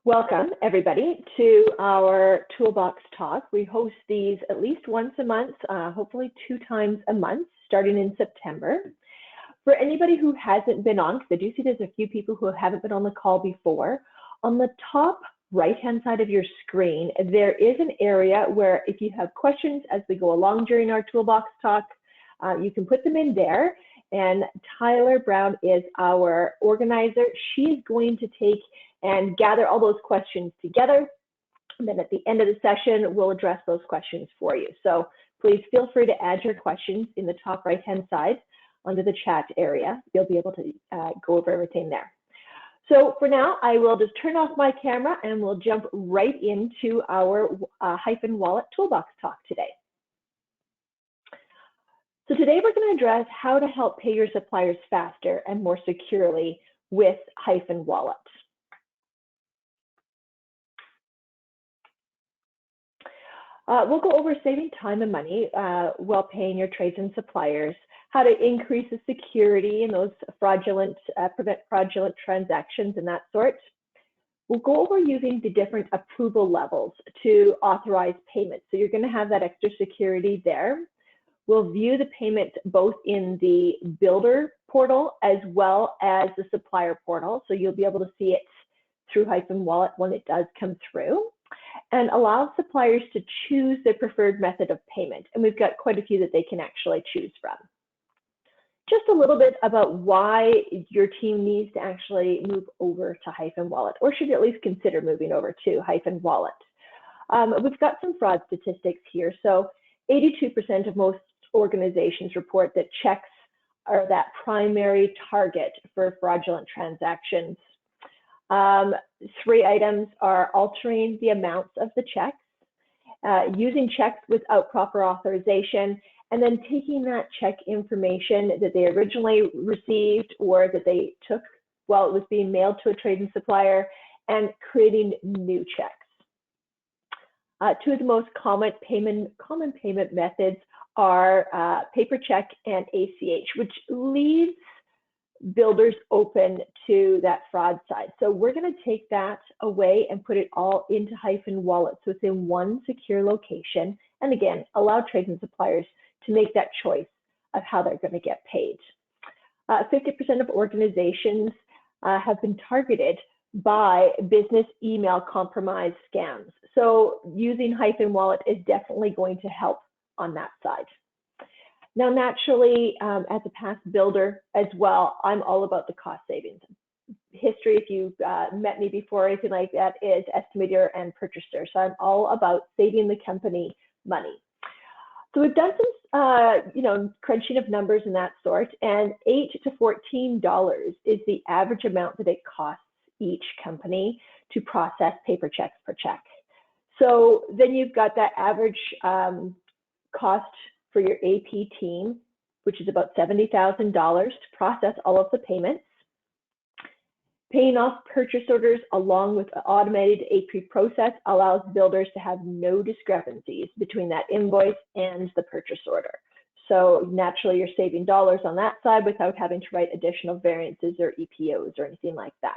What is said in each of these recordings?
Welcome, everybody, to our ToolBox talk. We host these at least once a month, hopefully 2 times a month, starting in September. For anybody who hasn't been on, because I do see there's a few people who haven't been on the call before, on the top right-hand side of your screen, there is an area where if you have questions as we go along during our ToolBox talk, you can put them in there. And Tyler Brown is our organizer. She's going to take and gather all those questions together. And then at the end of the session, we'll address those questions for you. So please feel free to add your questions in the top right-hand side under the chat area. You'll be able to go over everything there. So for now, I will just turn off my camera and we'll jump right into our Hyphen Wallet Toolbox talk today. So today we're going to address how to help pay your suppliers faster and more securely with Hyphen Wallet. We'll go over saving time and money while paying your trades and suppliers, how to increase the security in those fraudulent, prevent fraudulent transactions and that sort. We'll go over using the different approval levels to authorize payments. So you're going to have that extra security there. We'll view the payment both in the builder portal as well as the supplier portal. So you'll be able to see it through Hyphen Wallet when it does come through, and allow suppliers to choose their preferred method of payment. And we've got quite a few that they can actually choose from. Just a little bit about why your team needs to actually move over to Hyphen Wallet, or should at least consider moving over to Hyphen Wallet. We've got some fraud statistics here. So 82% of most organizations report that checks are that primary target for fraudulent transactions. 3 items are altering the amounts of the checks, using checks without proper authorization, and then taking that check information that they originally received or that they took while it was being mailed to a trading supplier and creating new checks. 2 of the most common payment methods are paper check and ACH, which leaves builders open to that fraud side. So we're going to take that away and put it all into Hyphen Wallet, so it's in one secure location, and again, allow trades and suppliers to make that choice of how they're going to get paid. 50% of organizations have been targeted by business email compromise scams. So using Hyphen Wallet is definitely going to help on that side. Now, naturally, as a past builder as well, I'm all about the cost savings. History, if you've met me before or anything like that, is estimator and purchaser. So I'm all about saving the company money. So we've done some, crunching of numbers and that sort, and $8 to $14 is the average amount that it costs each company to process paper checks per check. So then you've got that average cost for your AP team, which is about $70,000 to process all of the payments. Paying off purchase orders along with the automated AP process allows builders to have no discrepancies between that invoice and the purchase order. So naturally, you're saving dollars on that side without having to write additional variances or EPOs or anything like that.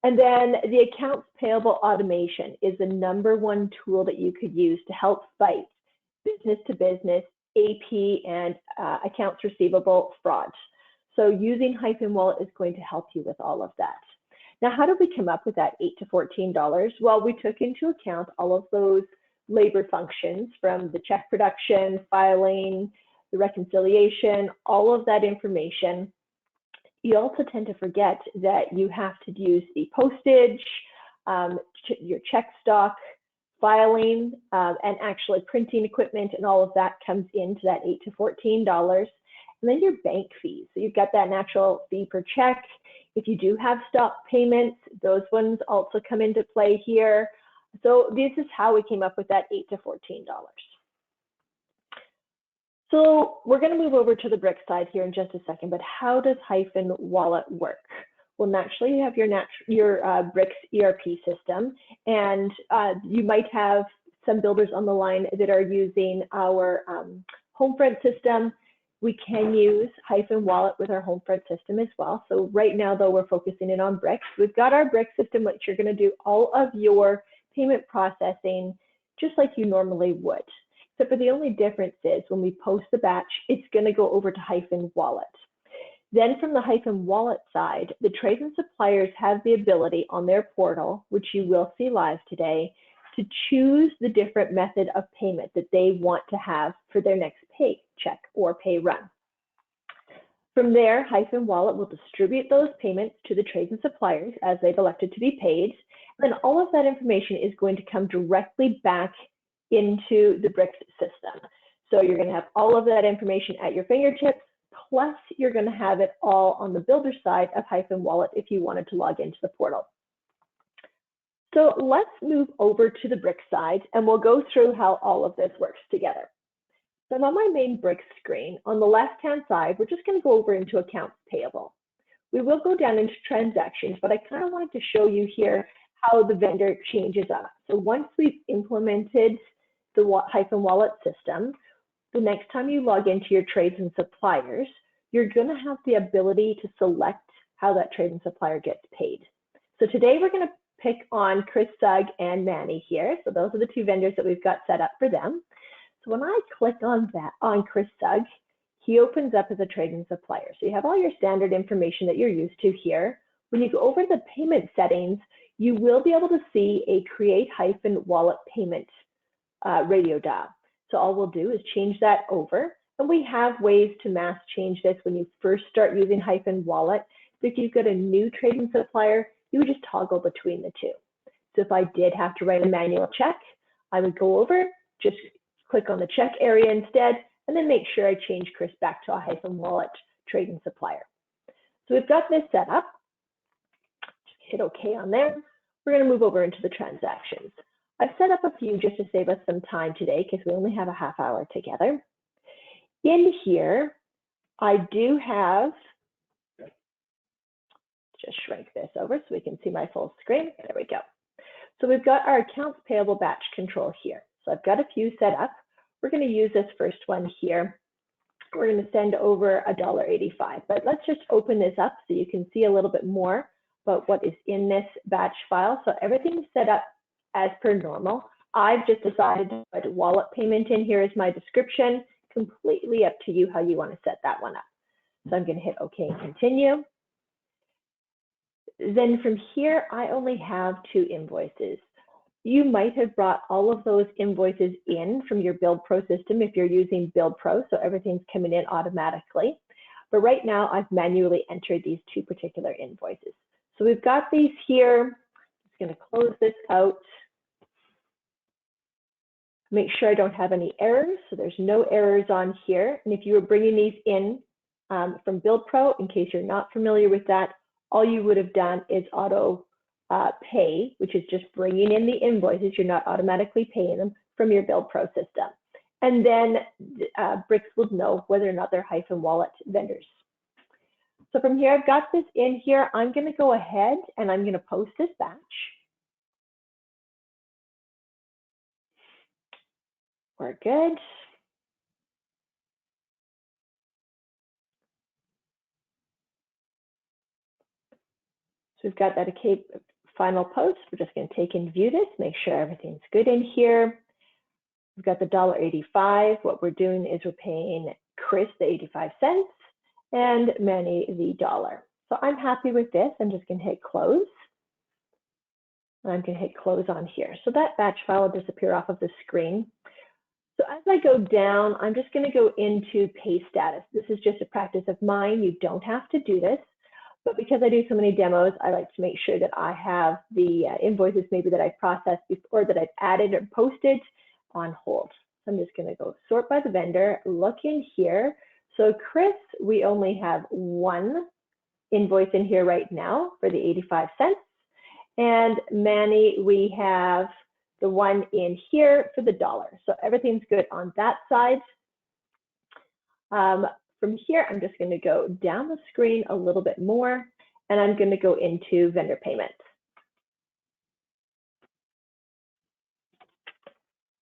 And then the accounts payable automation is the #1 tool that you could use to help fight business to business, AP, and accounts receivable fraud. So using Hyphen Wallet is going to help you with all of that. Now, how did we come up with that $8 to $14? Well, we took into account all of those labor functions from the check production, filing, the reconciliation, all of that information. You also tend to forget that you have to use the postage, your check stock, filing, and actually printing equipment, and all of that comes into that $8 to $14. And then your bank fees. So you've got that natural fee per check. If you do have stop payments, those ones also come into play here. So this is how we came up with that $8 to $14. So we're going to move over to the BRIX side here in just a second, but how does Hyphen Wallet work? Well, naturally, you have your BRIX ERP system, and you might have some builders on the line that are using our Homefront system. we can use Hyphen Wallet with our home front system as well. So right now, though, we're focusing in on BRIX. We've got our BRIX system, which you're going to do all of your payment processing just like you normally would. Except for the only difference is when we post the batch, it's going to go over to Hyphen Wallet. Then from the Hyphen Wallet side, the trades and suppliers have the ability on their portal, which you will see live today, to choose the different method of payment that they want to have for their next paycheck or pay run. From there, Hyphen Wallet will distribute those payments to the trades and suppliers as they've elected to be paid. And then all of that information is going to come directly back into the BRIX system. So you're going to have all of that information at your fingertips, plus you're going to have it all on the builder side of Hyphen Wallet if you wanted to log into the portal. So let's move over to the BRIX side and we'll go through how all of this works together. So I'm on my main BRIX screen. On the left-hand side, we're just going to go over into accounts payable. We will go down into transactions, but I kind of wanted to show you here how the vendor changes up. So once we've implemented the Hyphen Wallet system, the next time you log into your trades and suppliers, you're going to have the ability to select how that trade and supplier gets paid. So today we're going to pick on Chris Sugg and Manny here. So those are the two vendors that we've got set up for them. So when I click on that, on Chris Sugg, he opens up as a trade and supplier. So you have all your standard information that you're used to here. When you go over the payment settings, you will be able to see a create Hyphen Wallet payment radio dial. So all we'll do is change that over. And we have ways to mass change this when you first start using Hyphen Wallet. So if you've got a new trade and supplier, you would just toggle between the two. So if I did have to write a manual check, I would go over, just click on the check area instead, and then make sure I change Chris back to a Hyphen Wallet trade and supplier. So we've got this set up. Just hit OK on there. We're going to move over into the transactions. I've set up a few just to save us some time today because we only have a half hour together. In here, I do have, just shrink this over so we can see my full screen. There we go. So we've got our accounts payable batch control here. So I've got a few set up. We're going to use this first one here. We're going to send over $1.85, but let's just open this up so you can see a little bit more about what is in this batch file. So everything's set up as per normal. I've just decided to put wallet payment in here as my description. Completely up to you how you want to set that one up. So I'm going to hit OK and continue. Then from here, I only have 2 invoices. You might have brought all of those invoices in from your Build Pro system if you're using Build Pro, so everything's coming in automatically. But right now, I've manually entered these 2 particular invoices. So we've got these here. I'm just going to close this out. Make sure I don't have any errors. So there's no errors on here. And if you were bringing these in from Build Pro, in case you're not familiar with that, all you would have done is auto pay, which is just bringing in the invoices. You're not automatically paying them from your Build Pro system. And then BRIX will know whether or not they're Hyphen Wallet vendors. So from here, I've got this in here. I'm going to go ahead and I'm going to post this batch. We're good. So we've got that final post. We're just going to take and view this, make sure everything's good in here. We've got the $1.85. What we're doing is we're paying Chris the 85 cents and Manny the $1. So I'm happy with this. I'm just going to hit close. I'm going to hit close on here. So that batch file will disappear off of the screen. So as I go down, I'm just going to go into pay status. This is just a practice of mine. You don't have to do this. But because I do so many demos, I like to make sure that I have the invoices maybe that I've processed before, that I've added or posted on hold. So I'm just going to go sort by the vendor, look in here. So Chris, we only have 1 invoice in here right now for the 85 cents. And Manny, we have the one in here for the $1. So everything's good on that side. From here, I'm just going to go down the screen a little bit more, and I'm going to go into vendor payments.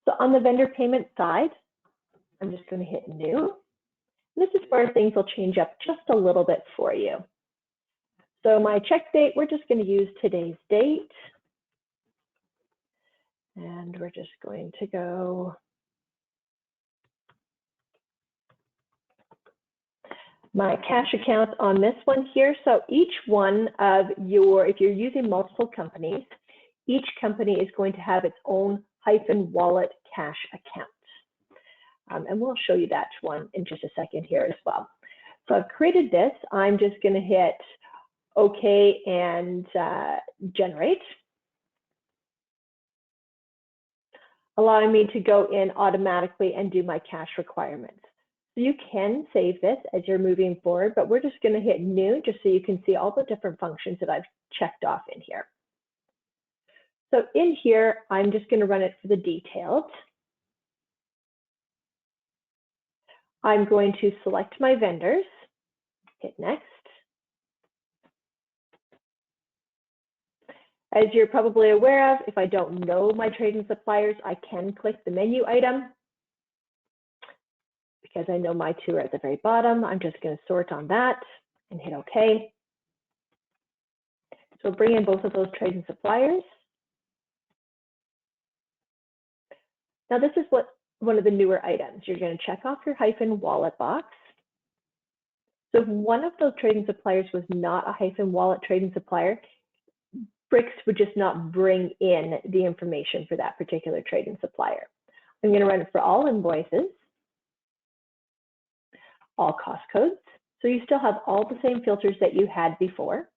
So on the vendor payment side, I'm just going to hit new, This is where things will change up just a little bit for you. So my check date, we're just going to use today's date. And we're just going to go my cash account on this one here. So each one of your, if you're using multiple companies, each company is going to have its own Hyphen Wallet cash account. And we'll show you that one in just a second here as well. So I've created this. I'm just going to hit OK and generate, allowing me to go in automatically and do my cash requirements. So you can save this as you're moving forward, but we're just going to hit new just so you can see all the different functions that I've checked off in here. So in here, I'm just going to run it for the detailed. I'm going to select my vendors, hit next. As you're probably aware of, if I don't know my trading suppliers, I can click the menu item. Because I know my two are at the very bottom, I'm just going to sort on that and hit OK. So bring in both of those trading suppliers. Now this is one of the newer items. You're going to check off your Hyphen Wallet box. So if one of those trading suppliers was not a Hyphen Wallet trading supplier, BRIX would just not bring in the information for that particular trading supplier. I'm going to run it for all invoices, all cost codes. So you still have all the same filters that you had before.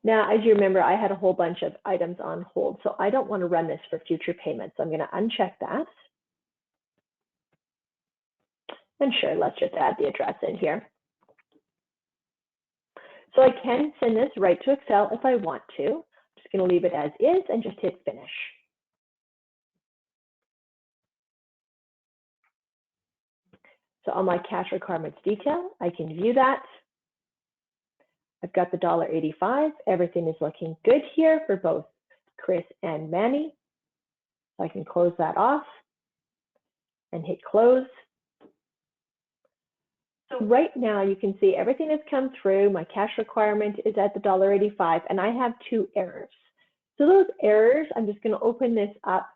Now, as you remember, I had a whole bunch of items on hold, so I don't want to run this for future payments. So I'm going to uncheck that. And sure, let's just add the address in here. So I can send this right to Excel if I want to. I'm just going to leave it as is and just hit finish. So on my cash requirements detail, I can view that. I've got the $1.85. Everything is looking good here for both Chris and Manny. So I can close that off and hit close. So right now you can see everything has come through. My cash requirement is at the $1.85 and I have 2 errors. So those errors, I'm just going to open this up,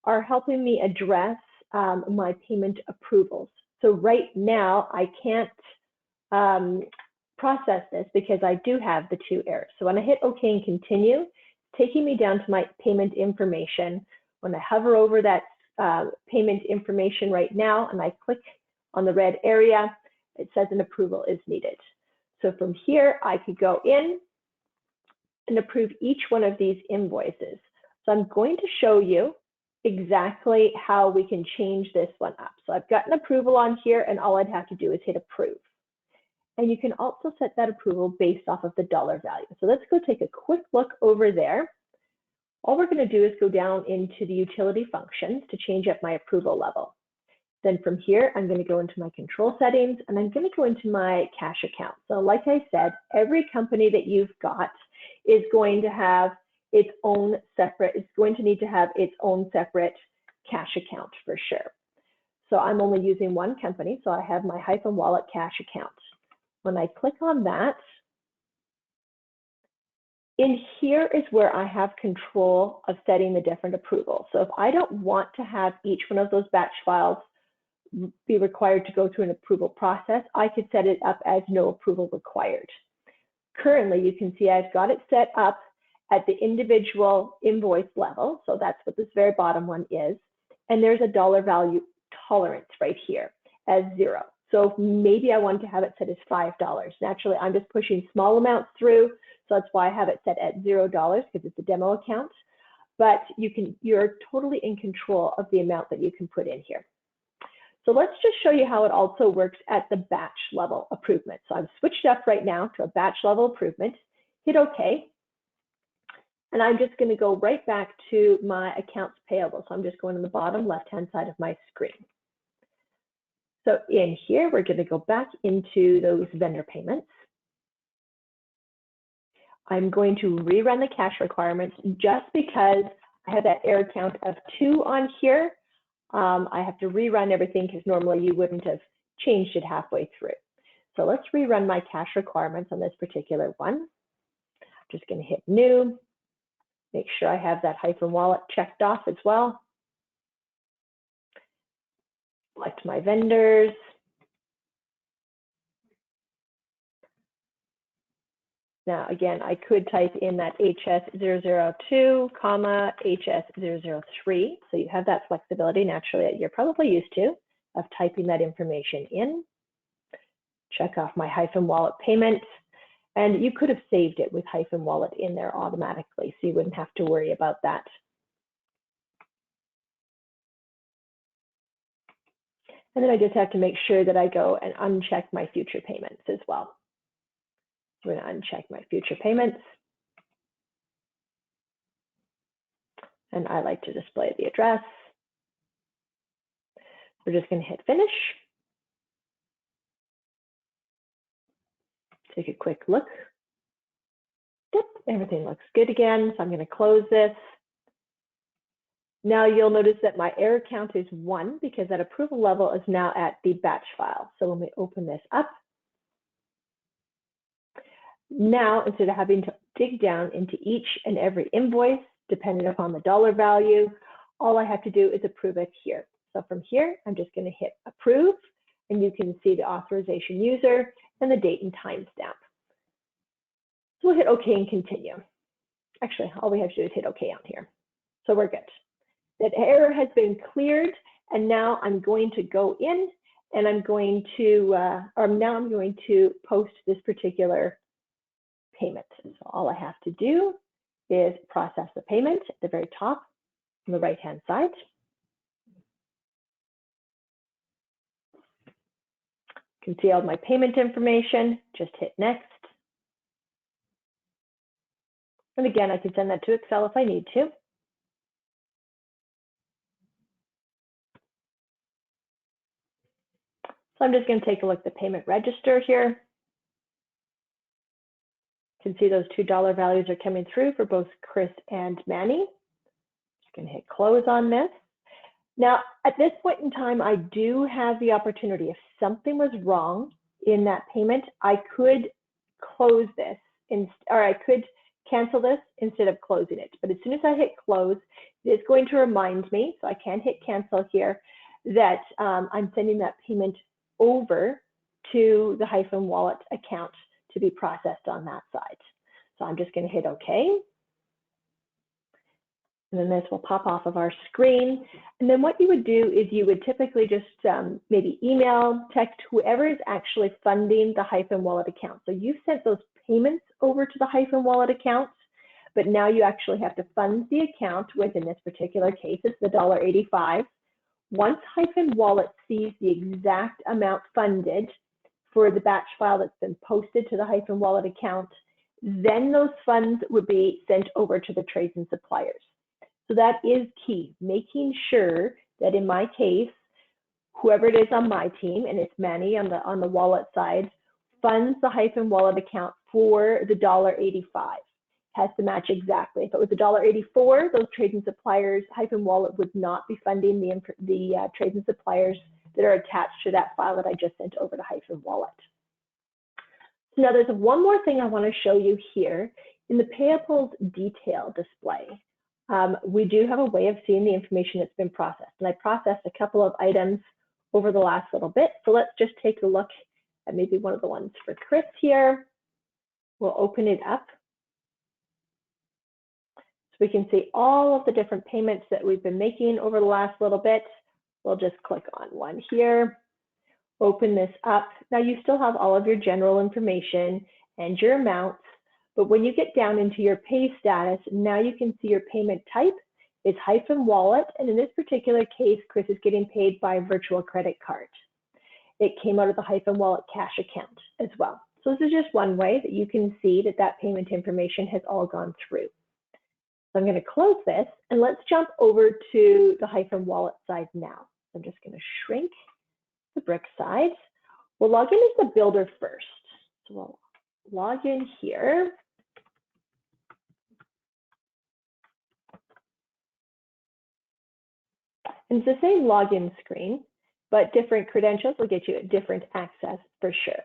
are helping me address my payment approvals. So right now I can't process this because I do have the 2 errors. So when I hit OK and continue, taking me down to my payment information. When I hover over that payment information right now and I click on the red area, it says an approval is needed. So from here, I could go in and approve each one of these invoices. So I'm going to show you exactly how we can change this one up. So I've got an approval on here and all I'd have to do is hit approve. And you can also set that approval based off of the dollar value. So let's go take a quick look over there. All we're going to do is go down into the utility functions to change up my approval level. Then from here, I'm going to go into my control settings and I'm going to go into my cash account. So like I said, every company that you've got is going to have its own separate, it's going to need to have its own separate cash account for sure. So I'm only using one company, so I have my Hyphen Wallet cash account. When I click on that, in here is where I have control of setting the different approvals. So if I don't want to have each one of those batch files be required to go through an approval process, I could set it up as no approval required. Currently, you can see I've got it set up at the individual invoice level. So that's what this very bottom one is. And there's a dollar value tolerance right here as 0. So maybe I want to have it set as $5. Naturally, I'm just pushing small amounts through. So that's why I have it set at $0 because it's a demo account. But you're totally in control of the amount that you can put in here. So let's just show you how it also works at the batch level approval. So I've switched up right now to a batch level approval, hit OK. And I'm just going to go right back to my accounts payable. So I'm just going to the bottom left-hand side of my screen. So in here, we're going to go back into those vendor payments. I'm going to rerun the cash requirements just because I have that error count of 2 on here. I have to rerun everything because normally you wouldn't have changed it halfway through. So let's rerun my cash requirements on this particular one. I'm just going to hit new, make sure I have that Hyphen Wallet checked off as well. Select my vendors. Now, again, I could type in that HS002, comma, HS003. So you have that flexibility naturally that you're probably used to of typing that information in. Check off my Hyphen Wallet payment. And you could have saved it with Hyphen Wallet in there automatically, so you wouldn't have to worry about that. And then I just have to make sure that I go and uncheck my future payments as well. So I'm going to uncheck my future payments. And I like to display the address. We're just going to hit finish. Take a quick look. Yep, everything looks good again. So I'm going to close this. Now you'll notice that my error count is 1 because that approval level is now at the batch file. So when we open this up, now instead of having to dig down into each and every invoice, depending upon the dollar value, all I have to do is approve it here. So from here, I'm just going to hit approve, and you can see the authorization user and the date and time stamp. So we'll hit OK and continue. Actually, all we have to do is hit OK on here. So we're good. That error has been cleared, and now I'm going to go in and I'm going to post this particular payment. So all I have to do is process the payment at the very top on the right-hand side. You can see all my payment information, just hit next. And again, I can send that to Excel if I need to. So I'm just going to take a look at the payment register here. You can see those $2 values are coming through for both Chris and Manny. Just going to hit close on this. Now, at this point in time, I do have the opportunity. If something was wrong in that payment, I could close this, or I could cancel this instead of closing it. But as soon as I hit close, it's going to remind me, so I can hit cancel here, that I'm sending that payment over to the Hyphen Wallet account to be processed on that side. So I'm just going to hit OK. And then this will pop off of our screen. And then what you would do is you would typically just maybe email, text whoever is actually funding the Hyphen Wallet account. So you've sent those payments over to the Hyphen Wallet account, but now you actually have to fund the account with, in this particular case, it's the $1.85. Once Hyphen Wallet sees the exact amount funded for the batch file that's been posted to the Hyphen Wallet account, then those funds would be sent over to the trades and suppliers. So that is key, making sure that in my case, whoever it is on my team, and it's Manny on the wallet side, funds the Hyphen Wallet account for the $1.85. Has to match exactly. If it was $1.84, those trades and suppliers, Hyphen Wallet would not be funding the trades and suppliers that are attached to that file that I just sent over to Hyphen Wallet. So now there's one more thing I want to show you here. In the payables detail display, we do have a way of seeing the information that's been processed. And I processed a couple of items over the last little bit. So let's just take a look at maybe one of the ones for Chris here. We'll open it up. So we can see all of the different payments that we've been making over the last little bit. We'll just click on one here, open this up. Now you still have all of your general information and your amounts, but when you get down into your pay status, now you can see your payment type is Hyphen Wallet. And in this particular case, Chris is getting paid by virtual credit card. It came out of the Hyphen Wallet cash account as well. So this is just one way that you can see that that payment information has all gone through. So I'm going to close this and let's jump over to the Hyphen Wallet side now. I'm just going to shrink the BRIX side. We'll log in as the builder first. So we'll log in here. And it's the same login screen, but different credentials will get you a different access for sure.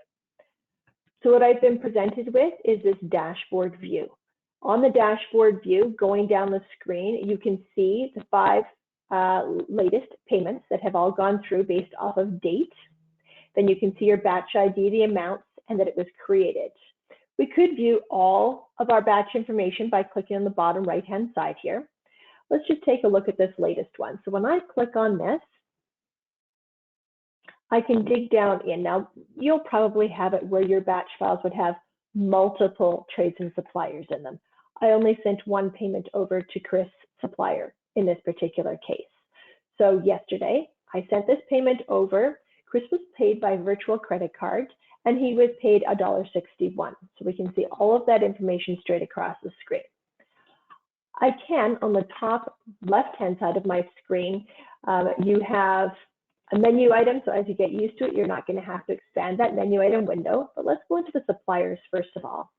So what I've been presented with is this dashboard view. On the dashboard view, going down the screen, you can see the 5 latest payments that have all gone through based off of date. Then you can see your batch ID, the amounts, and that it was created. We could view all of our batch information by clicking on the bottom right-hand side here. Let's just take a look at this latest one. So when I click on this, I can dig down in. Now, you'll probably have it where your batch files would have multiple trades and suppliers in them. I only sent one payment over to Chris Supplier in this particular case. So yesterday, I sent this payment over. Chris was paid by virtual credit card, and he was paid $1.61. So we can see all of that information straight across the screen. I can, on the top left-hand side of my screen, you have a menu item. So as you get used to it, you're not going to have to expand that menu item window. But let's go into the suppliers first of all.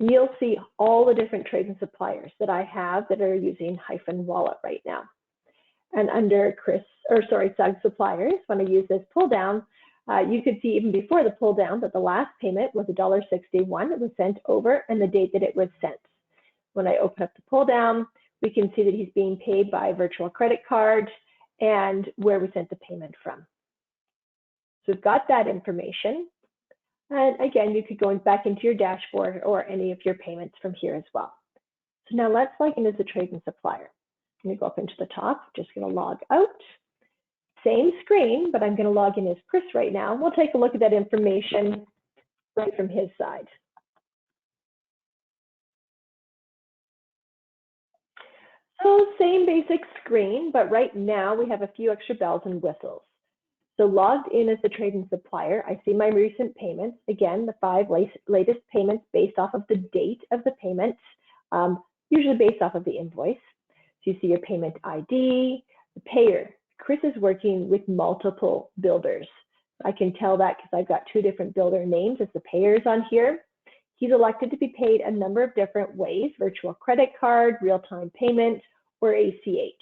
You'll see all the different trades and suppliers that I have that are using Hyphen Wallet right now. And under Sug Suppliers, when I use this pull down, you could see even before the pull down that the last payment was $1.61. It was sent over and the date that it was sent. When I open up the pull down, we can see that he's being paid by virtual credit card and where we sent the payment from. So we've got that information. And again, you could go back into your dashboard or any of your payments from here as well. So now let's log in as a trade and supplier. I'm going to go up into the top, just going to log out. Same screen, but I'm going to log in as Chris right now. We'll take a look at that information right from his side. So same basic screen, but right now we have a few extra bells and whistles. So logged in as the trade and supplier, I see my recent payments. Again, the 5 latest payments based off of the date of the payment, usually based off of the invoice. So you see your payment ID, the payer. Chris is working with multiple builders. I can tell that because I've got 2 different builder names as the payers on here. He's elected to be paid a number of different ways: virtual credit card, real-time payment, or ACH.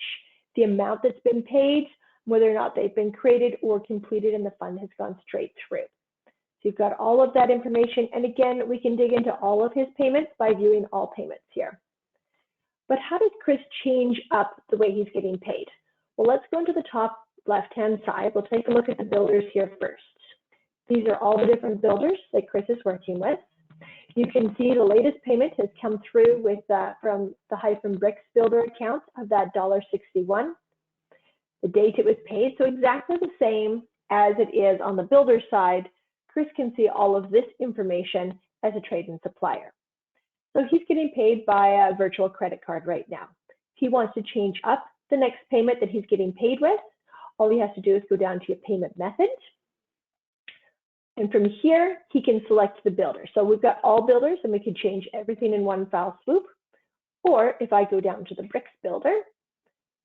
The amount that's been paid, whether or not they've been created or completed and the fund has gone straight through. So you've got all of that information. And again, we can dig into all of his payments by viewing all payments here. But how does Chris change up the way he's getting paid? Well, let's go into the top left-hand side. We'll take a look at the builders here first. These are all the different builders that Chris is working with. You can see the latest payment has come through with from the Hyphen BRIX builder account of that $1.61. The date it was paid, so exactly the same as it is on the builder side. Chris can see all of this information as a trade and supplier. So he's getting paid by a virtual credit card right now. If he wants to change up the next payment that he's getting paid with, all he has to do is go down to your payment method. And from here, he can select the builder. So we've got all builders and we can change everything in one foul swoop. Or if I go down to the BRIX builder,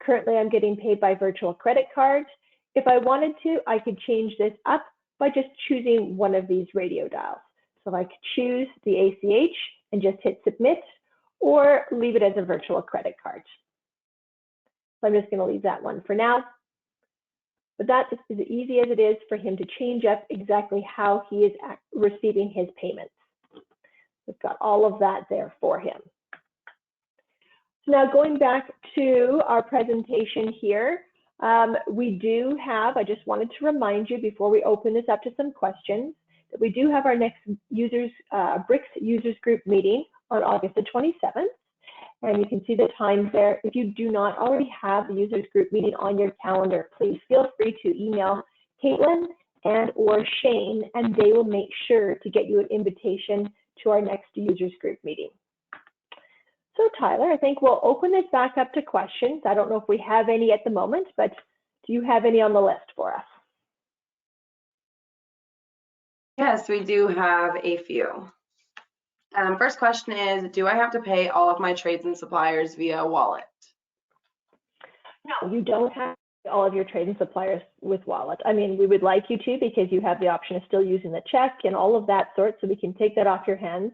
currently I'm getting paid by virtual credit card. If I wanted to, I could change this up by just choosing one of these radio dials. So I could choose the ACH and just hit submit, or leave it as a virtual credit card. So I'm just going to leave that one for now. But that's as easy as it is for him to change up exactly how he is receiving his payments. We've got all of that there for him. So now going back to our presentation here, we do have, I just wanted to remind you before we open this up to some questions, that we do have our next BRIX users group meeting on August the 27th. And you can see the times there. If you do not already have the users group meeting on your calendar, please feel free to email Caitlin and or Shane, and they will make sure to get you an invitation to our next users group meeting. So Tyler, I think we'll open this back up to questions. I don't know if we have any at the moment, but do you have any on the list for us? Yes, we do have a few. First question is, do I have to pay all of my trades and suppliers via wallet? No, you don't have all of your trade and suppliers with wallet. I mean, we would like you to, because you have the option of still using the check and all of that sort, so we can take that off your hands.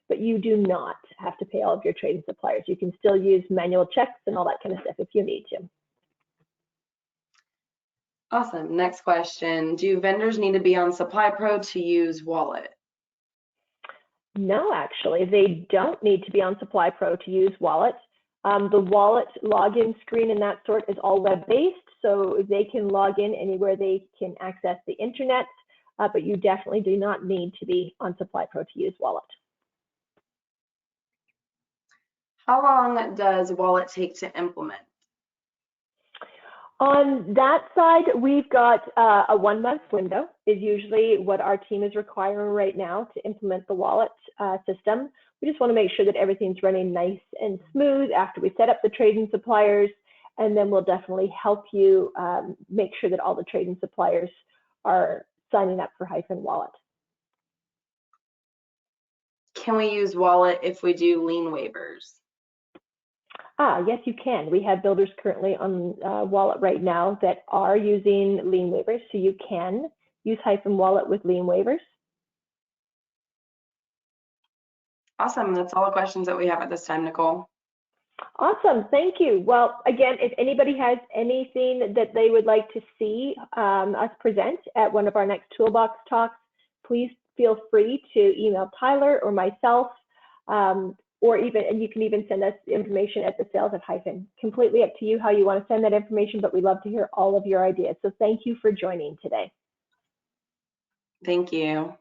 But you do not have to pay all of your trade and suppliers. You can still use manual checks and all that kind of stuff if you need to. Awesome. Next question. Do vendors need to be on Supply Pro to use Wallet? No, actually, they don't need to be on Supply Pro to use Wallet. The Wallet login screen and that sort is all web-based, so they can log in anywhere they can access the internet, but you definitely do not need to be on Supply Pro to use Wallet. How long does Wallet take to implement? On that side, we've got a 1-month window is usually what our team is requiring right now to implement the Wallet system. We just want to make sure that everything's running nice and smooth after we set up the trading suppliers, and then we'll definitely help you make sure that all the trading suppliers are signing up for Hyphen Wallet. Can we use Wallet if we do lien waivers? Yes, you can. We have builders currently on Wallet right now that are using lien waivers, so you can use Hyphen Wallet with lien waivers. Awesome. That's all the questions that we have at this time, Nicole. Awesome. Thank you. Well, again, if anybody has anything that they would like to see us present at one of our next Toolbox talks, please feel free to email Tyler or myself. Or even, and you can even send us information at the sales of Hyphen. Completely up to you how you want to send that information, but we love to hear all of your ideas. So thank you for joining today. Thank you.